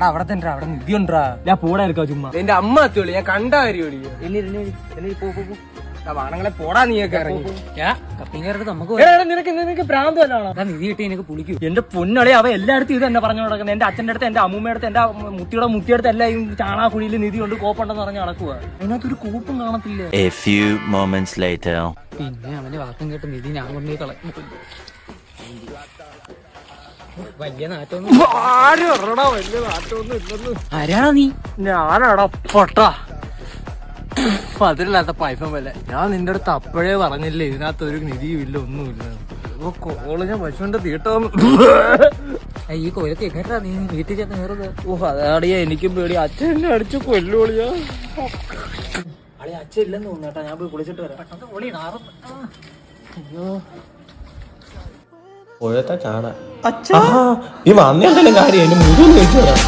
അവിടെ തന്നെ അവിടെ നിധി ഉണ്ടാ ഞാൻ പോടാ എടുക്കാ ചുമ്മാ. എന്റെ അമ്മ എത്തിയോളി ഞാൻ കണ്ട കാര്യം വാണങ്ങളെ പോടാ നീയൊക്കെ ഇറങ്ങി നിനക്ക് ഭ്രാന്ത് വല്ലാണോ? നിധി കിട്ടി എനിക്ക് പുളിക്കും. എന്റെ പൊന്നളി അവ എല്ലായിടത്തും ഇത് തന്നെ പറഞ്ഞു നടക്കുന്നത്. എന്റെ അച്ഛൻ്റെ അടുത്ത്, എന്റെ അമ്മൂമ്മയുടെ അടുത്ത്, എന്റെ മുത്തിയുടെ എല്ലാം ഈ ചാണാക്കുഴിയിൽ നിധി കൊണ്ട് കോപ്പുണ്ടെന്ന് പറഞ്ഞ് നടക്കുക. അതിനകത്തൊരു കോപ്പും കാണത്തില്ല. പിന്നെ അവന്റെ വാക്കം കേട്ട് നിധി ഞാൻ കൊണ്ടുപോയി കളയും. വലിയ നാറ്റൊന്നും ആരാണോ നീ? ഞാനാടാ പൊട്ടാ. അതിലില്ലാത്ത പൈപ്പം വല്ല. ഞാൻ നിന്റെ അടുത്ത് അപ്പോഴേ പറഞ്ഞില്ലേ ഇതിനകത്ത് ഒരു നിധിയും ഇല്ല, ഒന്നുമില്ല. കോള് ഞാൻ പശുവിന്റെ തീട്ടോന്ന്. ഈ കൊലത്തെ കേട്ടാ നീ വീട്ടിൽ ചെന്ന് കയറുന്നത്. അതാടിയാ എനിക്കും പേടി. അച്ഛൻ എന്നെ അടിച്ചു കൊല്ലുപൊളിയാ. അച്ഛൻ ഇല്ലെന്ന് തോന്നുന്നു. ഞാൻ പോയി കുളിച്ചിട്ട് വരാം. പെട്ടെന്ന് പൊളി നാറും. പുഴത്തെ ചാണ നീ വന്നേന്തെങ്കിലും കാര്യം എന്റെ മുഴുവൻ കഴിച്ചു തരാം.